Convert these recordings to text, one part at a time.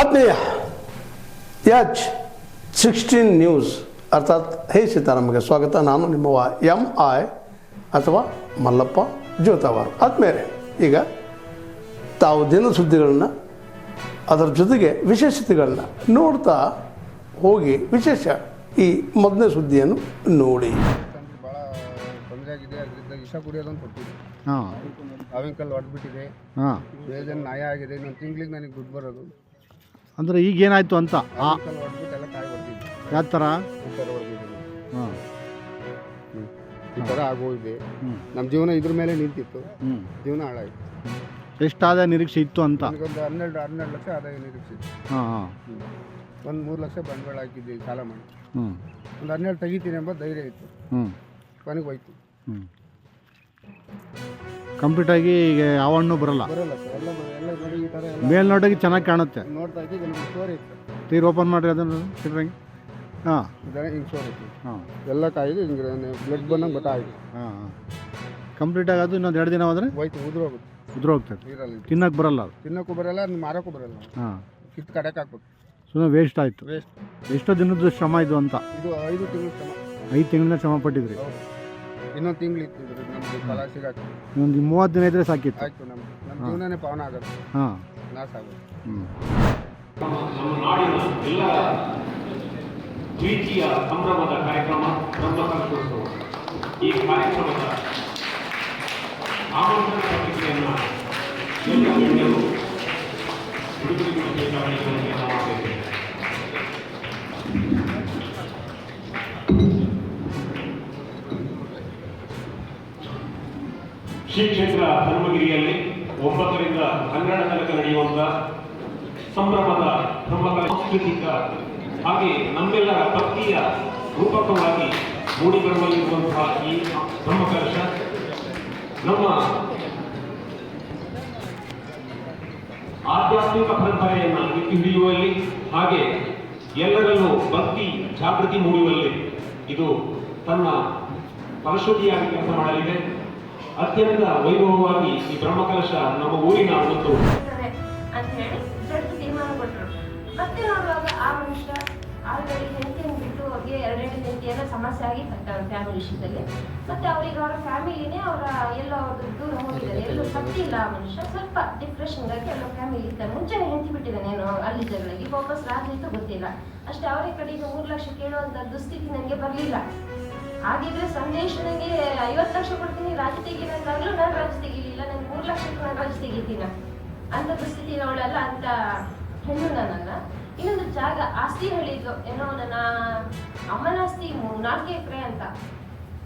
ಆತ್ಮೀಯ H16 news ಅರ್ಥಾತ್ ಹೇ ಸೀತಾರಾಮಗೆ ಸ್ವಾಗತ. ನಾನು ನಿಮ್ಮವ MI ಅಥವಾ ಮಲ್ಲಪ್ಪ ಜೋತಾವಾರು. ಆದ್ಮೇಲೆ ಈಗ ತಾವು ದಿನ ಸುದ್ದಿಗಳನ್ನ ಅದರ ಜೊತೆಗೆ ವಿಶೇಷತೆಗಳನ್ನ ನೋಡ್ತಾ ಹೋಗಿ ವಿಶೇಷ ಈ ಮೊದಲನೇ ಸುದ್ದಿಯನ್ನು ನೋಡಿ. ಭಾಳ ತೊಂದರೆ ಆಗಿದೆ. ಅದರಿಂದ ವಿಷ ಕುಡಿಯೋದೊಂದು ಕೊಟ್ಟಿದೆ. ಅವಿಂಕಲ್ ಹೊಡೆದ್ಬಿಟ್ಟಿದೆ. ಬೇಜಾನ್ ನ್ಯಾಯ ಆಗಿದೆ. ಇನ್ನೊಂದು ತಿಂಗಳಿಗೆ ನನಗೆ ದುಡ್ಡು ಬರೋದು. ಅಂದರೆ ಈಗ ಏನಾಯ್ತು ಅಂತ ಅವಿಂಕಲ್ ಹೊಡೆದ್ಬಿಟ್ಟು ಎಲ್ಲ ಕಾಯಿ ಹೊಡೆದಿದ್ದೆ. ಯಾವ ಥರ ಈ ಥರ ಹೊಡೆದಿದ್ದೀನಿ. ಈ ಥರ ಆಗೋಗಿದೆ. ನಮ್ಮ ಜೀವನ ಇದ್ರ ಮೇಲೆ ನಿಂತಿತ್ತು. ಜೀವನ ಹಾಳಾಯಿತು. ಎಷ್ಟು ಆದಾಯ ನಿರೀಕ್ಷೆ ಇತ್ತು ಅಂತ? ನನಗೊಂದು 12 ಲಕ್ಷ ಆದಾಯ ನಿರೀಕ್ಷೆ ಇತ್ತು. ಒಂದು 3 ಲಕ್ಷ ಬಂಡವಾಳ ಹಾಕಿದ್ದೆ ಸಾಲ ಮಾಡಿ. ಒಂದು 12 ತೆಗಿತೀನಿ ಎಂಬ ಧೈರ್ಯ ಇತ್ತು. ಕೊನೆಗೆ ಹೋಯ್ತು. ಕಂಪ್ಲೀಟ್ ಆಗಿ ಈಗ ಯಾವ ಹಣ್ಣು ಬರಲ್ಲ ಸರ್. ಎಲ್ಲ ನೋಡಿ ಈ ಥರ ಮೇಲ್ನೋಟಕ್ಕೆ ಚೆನ್ನಾಗಿ ಕಾಣುತ್ತೆ. ನೋಡ್ತಾ ಇದ್ದೆ. ನನಗೆ ಸ್ಟೋರ್ ಇತ್ತು. ತೀರ್ ಓಪನ್ ಮಾಡಿರಿ ಅದನ್ನು ಸಿಟ್ರಂಗೆ. ಹಿಂಗೆ ಸ್ಟೋರ್ ಇತ್ತು. ಎಲ್ಲ ಕಾಯಿಗೆ ಹಿಂಗೆ ಬ್ಲಡ್ ಬಂದಂಗೆ ಗೊತ್ತಾಯಿತು. ಕಂಪ್ಲೀಟ್ ಆಗೋದು ಇನ್ನೊಂದು 2 ದಿನ ಹೋದರೆ ಹೋಯ್ತು. ಉದುರೋಗುತ್ತೆ. ಉದುರೋಗ್ತದೆ. ನೀರಲ್ಲಿ ತಿನ್ನಕ್ಕೆ ಬರಲ್ಲ ಅದು. ತಿನ್ನೋಕ್ಕೂ ಬರಲ್ಲ, ಅದನ್ನ ಮಾರೋಕ್ಕೂ ಬರಲ್ಲ. ಕಿತ್ತು ಕಡೆಗೆ ಹಾಕ್ಬೇಕು. ಸುಮ್ಮನೆ ವೇಸ್ಟ್ ಆಯಿತು. ವೇಸ್ಟ್. ಎಷ್ಟೋ ದಿನದ ಶ್ರಮ ಇದು ಅಂತ. ಇದು 5 ತಿಂಗಳು ಶ್ರಮ. 5 ತಿಂಗಳಿಂದ ಶ್ರಮ ಪಟ್ಟಿದ್ರಿ. ಇನ್ನೊಂದು ತಿಂಗಳು ಇತ್ತು ನಮ್ಗೆ ಫಲ ಸಿಗಾಕಿ. ಒಂದು 30 ದಿನ ಇದ್ರೆ ಸಾಕಿತ್ತು. ಆಯಿತು. ನಮ್ಮ ಜೀವನನೇ ಪಾವನ ಆಗುತ್ತೆ. ಲಾಸ್ ಆಗುತ್ತೆ. ನಮ್ಮ ನಾಡಿನ ಎಲ್ಲ ಪ್ರೀತಿಯ ಸಂಭ್ರಮದ ಕಾರ್ಯಕ್ರಮ ಬ್ರಹ್ಮಕಲಶೋತ್ಸವ. ಈ ಕಾರ್ಯಕ್ರಮದ ಆಮಂತ್ರಣ ಪತ್ರಿಕೆಯನ್ನು ಎಲ್ಲ ಗಣ್ಯರು ಬಿಡುಗಡೆಗೊಳಿಸಬೇಕಾಗಿ ಮಾಡಬೇಕು. ಶ್ರೀ ಕ್ಷೇತ್ರ ಧರ್ಮಗಿರಿಯಲ್ಲಿ 9 ರಿಂದ 12 ತನಕ ನಡೆಯುವಂಥ ಸಂಭ್ರಮದ ಬ್ರಹ್ಮಕಲಶ ಸಾಂಸ್ಕೃತಿಕ ಹಾಗೆ ನಮ್ಮೆಲ್ಲರ ಭಕ್ತಿಯ ರೂಪಕವಾಗಿ ಮೂಡಿಬರುವಲ್ಲಿರುವಂತಹ ಈ ಬ್ರಹ್ಮಕಲಶ ನಮ್ಮ ಆಧ್ಯಾತ್ಮಿಕ ಪರಂಪರೆಯನ್ನು ಎತ್ತಿ ಹಿಡಿಯುವಲ್ಲಿ ಹಾಗೆ ಎಲ್ಲರಲ್ಲೂ ಭಕ್ತಿ ಜಾಗೃತಿ ಮೂಡುವಲ್ಲಿ ಇದು ತನ್ನ ಫಲಶ್ರುತಿಯಾಗಿ ಕೆಲಸ ಮಾಡಲಿದೆ. ಅತ್ಯಂತ ವೈಭವವಾಗಿ ಈ ಬ್ರಹ್ಮಕಲಶ ನಮ್ಮ ಊರಿನ ಒಂದು ಅಂತ ಹೇಳಿ ದೊಡ್ಡ ತೀರ್ಮಾನ ಕೊಟ್ಟರು. ಮತ್ತೆ ನೋಡುವಾಗ ಆ ಮನುಷ್ಯ ಆಲ್ರೆಡಿ ಹೆಂಡತಿಯನ್ನು ಬಿಟ್ಟು ಅವ್ರಿಗೆ 2 ಹೆಂಡತಿ ಎಲ್ಲ ಸಮಸ್ಯೆ ಆಗಿ ಅವ್ರ ಫ್ಯಾಮಿಲಿ ವಿಷಯದಲ್ಲಿ. ಮತ್ತೆ ಅವ್ರಿಗೆ ಅವರ ಫ್ಯಾಮಿಲಿನೇ ಅವರ ಎಲ್ಲೋ ದೂರ ಹೋಗಿದ್ದಾರೆ. ಎಲ್ಲೂ ಸತ್ತಿಲ್ಲ ಆ ಮನುಷ್ಯ. ಸ್ವಲ್ಪ ಡಿಪ್ರೆಷನ್ಗಾಗಿ ಎಲ್ಲ ಫ್ಯಾಮಿಲಿ ಇರ್ತಾರೆ. ಮುಂಚೆ ಹೆಂಡತಿ ಬಿಟ್ಟಿದ್ದಾನೆ ಏನೋ ಅಲ್ಲಿ ಜಗಳಿಗೆ ವಾಪಸ್ ರಾಜ್ಯಕ್ಕೆ ಗೊತ್ತಿಲ್ಲ ಅಷ್ಟೇ. ಅವರ ಕಡೆಯಿಂದ 3 ಲಕ್ಷ ಕೇಳುವಂಥ ದುಸ್ಥಿತಿ ನನಗೆ ಬರಲಿಲ್ಲ. ಹಾಗಿದ್ರೆ ಸಂದೇಶ ನನಗೆ 50 ಲಕ್ಷ ಕೊಡ್ತೀನಿ ರಾಜ್ಯ ತೆಗೀನಾಗಲೂ ನಾನು ರಾಜ್ಯ ತೆಗೀಲಿಲ್ಲ. ನನಗೆ 3 ಲಕ್ಷಕ್ಕೆ ನಾನು ರಾಜ್ಯ ತೆಗಿತೀನ ಅಂತ ಪರಿಸ್ಥಿತಿ ಅವಳಲ್ಲ. ಅಂತ ಹೆಣ್ಣು ನಾನಲ್ಲ. ಇನ್ನೊಂದು ಜಾಗ ಆಸ್ತಿ ಹೇಳಿದ್ರು ಏನೋ ನನ್ನ ಅಮ್ಮನ ಆಸ್ತಿ 4 ಎಕರೆ ಅಂತ.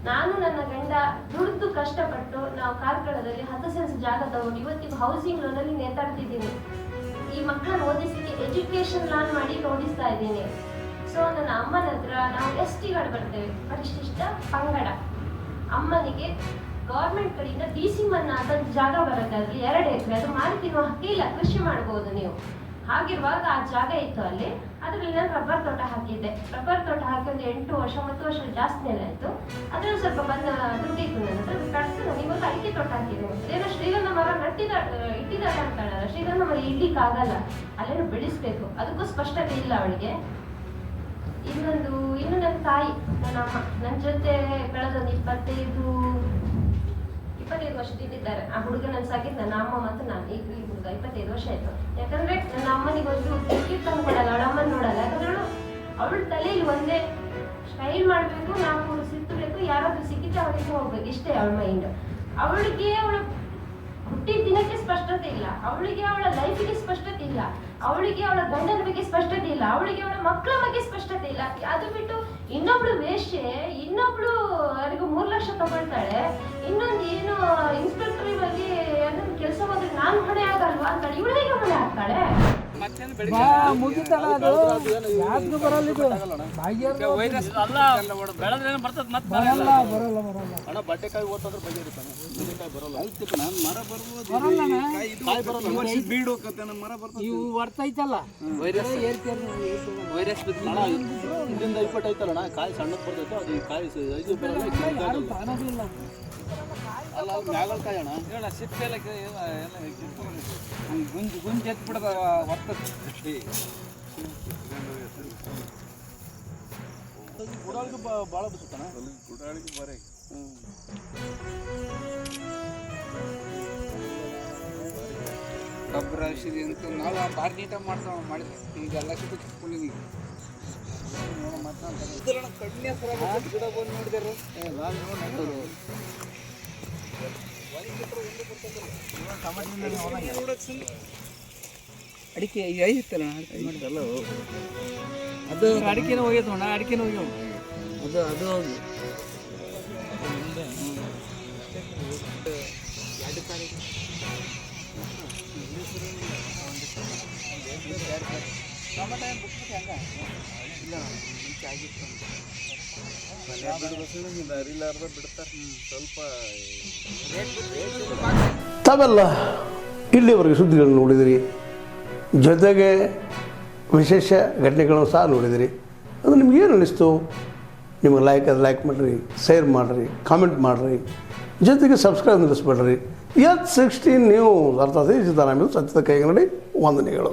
ನಾನು ನನ್ನ ಗಂಡ ದುಡ್ದು ಕಷ್ಟಪಟ್ಟು ನಾವು ಕಾರ್ಕಳದಲ್ಲಿ 10 ಸೆನ್ಸ್ ಜಾಗ ತಗೊಂಡು ಇವತ್ತಿಗೂ ಹೌಸಿಂಗ್ ಲೋನಲ್ಲಿ ನೇತಾಡ್ತಿದ್ದೀನಿ. ಈ ಮಕ್ಕಳನ್ನ ಓದಿಸಲಿಕ್ಕೆ ಎಜುಕೇಶನ್ ಲಾನ್ ಮಾಡಿ ಓದಿಸ್ತಾ ಇದ್ದೀನಿ. ಸೊ ನನ್ನ ಅಮ್ಮನ ಹತ್ರ ನಾವು STಗಳು ಬರ್ತೇವೆ, ಪರಿಶಿಷ್ಟ ಪಂಗಡ. ಅಮ್ಮನಿಗೆ ಗೌರ್ಮೆಂಟ್ ಕಡೆಯಿಂದ DC ಮನ್ನಾ ಅಂತ ಜಾಗ ಬರುತ್ತೆ. ಅದ್ರಲ್ಲಿ 2 ಎಕರೆ ಅದು ಮಾರಿ ತಿನ್ನುವ ಹಕ್ಕಿಲ್ಲ, ಕೃಷಿ ಮಾಡ್ಬೋದು ನೀವು. ಹಾಗಿರುವಾಗ ಆ ಜಾಗ ಇತ್ತು ಅಲ್ಲಿ. ಅದರಲ್ಲಿ ನಾನು ರಬ್ಬರ್ ತೋಟ ಹಾಕಿದ್ದೆ. ರಬ್ಬರ್ ತೋಟ ಹಾಕಿ ಒಂದು 8 ವರ್ಷ 10 ವರ್ಷ ಜಾಸ್ತಿನೇ ಆಯಿತು. ಅದರಲ್ಲಿ ಸ್ವಲ್ಪ ಬಂದ ದುಡ್ಡಿತ್ತು ನನ್ನ ಹತ್ರ. ಕಟ್ತು ನಾನು ಇವಾಗ ಅಡಿಕೆ ತೋಟ ಹಾಕಿದ್ದೇನೆ. ಏನೋ ಶ್ರೀಗಂಧ ಮರ ಇಟ್ಟಿದ್ದಾರೆ ಅಂತಾಳಲ್ಲ, ಶ್ರೀಗಂಧ ಮರ ಇಡ್ಲಿಕ್ಕಾಗಲ್ಲ, ಅಲ್ಲೇನು ಬೆಳೆಸ್ಬೇಕು. ಅದಕ್ಕೂ ಸ್ಪಷ್ಟತೆ ಇಲ್ಲ ಅವಳಿಗೆ. ಇನ್ನು ನನ್ನ ತಾಯಿ ನನ್ನ ಅಮ್ಮ ನನ್ನ ಜೊತೆ ಕಳೆದೊಂದು 25 ವರ್ಷದಿಂದ ಇದ್ದಾರೆ. ಆ ಹುಡುಗ ನನ್ನ ಸಾಕಿದ್ದು ನನ್ನ ಅಮ್ಮ ಮತ್ತು ನಾನು. ಈ ಹುಡುಗ 25 ವರ್ಷ ಆಯ್ತು. ಯಾಕಂದ್ರೆ ನನ್ನ ಅಮ್ಮನಿಗೆ ಒಂದು ತಂದು ಕೊಡಲ್ಲ, ಅವಳ ಅಮ್ಮನ ನೋಡಲ್ಲ. ಯಾಕಂದ್ರೆ ಅವಳ ತಲೆಯಲ್ಲಿ ಒಂದೇ ಸ್ಟೈಲ್ ಮಾಡಬೇಕು, ನಾವು ಸಿಕ್ಕಬೇಕು, ಯಾರಾದ್ರೂ ಸಿಕ್ಕಿದ್ರೆ ಅವಳಿಗೆ ಹೋಗ್ಬೇಕು, ಇಷ್ಟೇ ಅವಳ ಮೈಂಡ್. ಅವಳಿಗೆ ಅವಳ ಹುಟ್ಟಿದ ದಿನಕ್ಕೆ ಸ್ಪಷ್ಟತೆ ಇಲ್ಲ, ಅವಳಿಗೆ ಅವಳ ಲೈಫಿಗೆ ಸ್ಪಷ್ಟತೆ ಇಲ್ಲ, ಅವಳಿಗೆ ಅವಳ ಗಂಡನ ಬಗ್ಗೆ ಸ್ಪಷ್ಟತೆ ಇಲ್ಲ, ಅವಳಿಗೆ ಅವಳ ಮಕ್ಕಳ ಬಗ್ಗೆ ಸ್ಪಷ್ಟತೆ ಇಲ್ಲ. ಅದು ಬಿಟ್ಟು ಇನ್ನೊಬ್ಳು ವೇಶ್ಯೆ, ಇನ್ನೊಬ್ಳು ಅವರಿಗೂ 3 ಲಕ್ಷ ತಗೊಳ್ತಾಳೆ, ಇನ್ನೊಂದು ಏನು ಇನ್ಸ್ಪೆಕ್ಟರ್ ಬಗ್ಗೆ ಅದನ್ನ ಕೆಲಸ ಹೋದ್ರೆ ನಾನು ಹೊಣೆ ಆಗಲ್ವಾ ಅಂತ ಇವಳು ಹೇಗೆ ಹೊಣೆ ಆಗ್ತಾಳೆ? ಇದರಿಂದ 20 ಐತಲ್ಲಣ್ಣ, ಕಾಯಿ ಸಣ್ಣಕ್ಕೆ ಬರ್ತೈತೆ, ಅದು ಕಾಯಿ ಅಲ್ಲ ಅವ್ರು ಮ್ಯಾಗಳ ಕಾಯೋಣ ಹೇಳ ಸಿಪ್ಪೆ ಎಲ್ಲ ಗುಂಜು ಗುಂಜು ಎತ್ತು ಬಿಡದ ಹೊರ್ತದೆ ಗುಡಾಳಿಗೆ ಭಾಳ ಬಿಡ್ತಾನ ಗುಡಾಳಿಗೆ ಬರೀ ಗೊಬ್ಬರ ಔಷಧಿ ಅಂತ ನಾವು ಭಾರಿ ನೀಟಾಗಿ ಮಾಡಿದ್ವಿ ಈಗೆಲ್ಲ ಸಿಕ್ಕಿಸ್ಕೊಂಡಿದ್ದೀವಿ ಕಣ್ಣೆ ಗಿಡ ಬಂದು ನೋಡಿದಾರೆ ಅಡಿಕೆ ಐತಲ್ಲ ಮಾಡಿದಲ್ಲ ಅದು ಅಡಿಕೆನೂ ಹೋಗ್ಯದ ನೋಡ ಅಡಿಕೆನೂ ಹೋಗ್ಯವ ಅದು ಅದು ಹೌದು ತಾವೆಲ್ಲ ಇಲ್ಲಿವರೆಗೆ ಸುದ್ದಿಗಳನ್ನು ನೋಡಿದಿರಿ, ಜೊತೆಗೆ ವಿಶೇಷ ಘಟನೆಗಳನ್ನು ಸಹ ನೋಡಿದಿರಿ. ಅದು ನಿಮ್ಗೇನು ಅನ್ನಿಸ್ತು? ನಿಮಗೆ ಲೈಕ್ ಮಾಡಿರಿ, ಶೇರ್ ಮಾಡಿರಿ, ಕಾಮೆಂಟ್ ಮಾಡಿರಿ, ಜೊತೆಗೆ ಸಬ್ಸ್ಕ್ರೈಬ್ ನಿಲ್ಲಿಸ್ಬೇಡ್ರಿ. H16 ನ್ಯೂಸ್ ಅರ್ಥಾತ್ ಈ ಸಿದ್ದರಾಮಯ್ಯ ಸತ್ಯದ ಕೈಗನ್ನಡಿ ವಂದನೆಗಳು.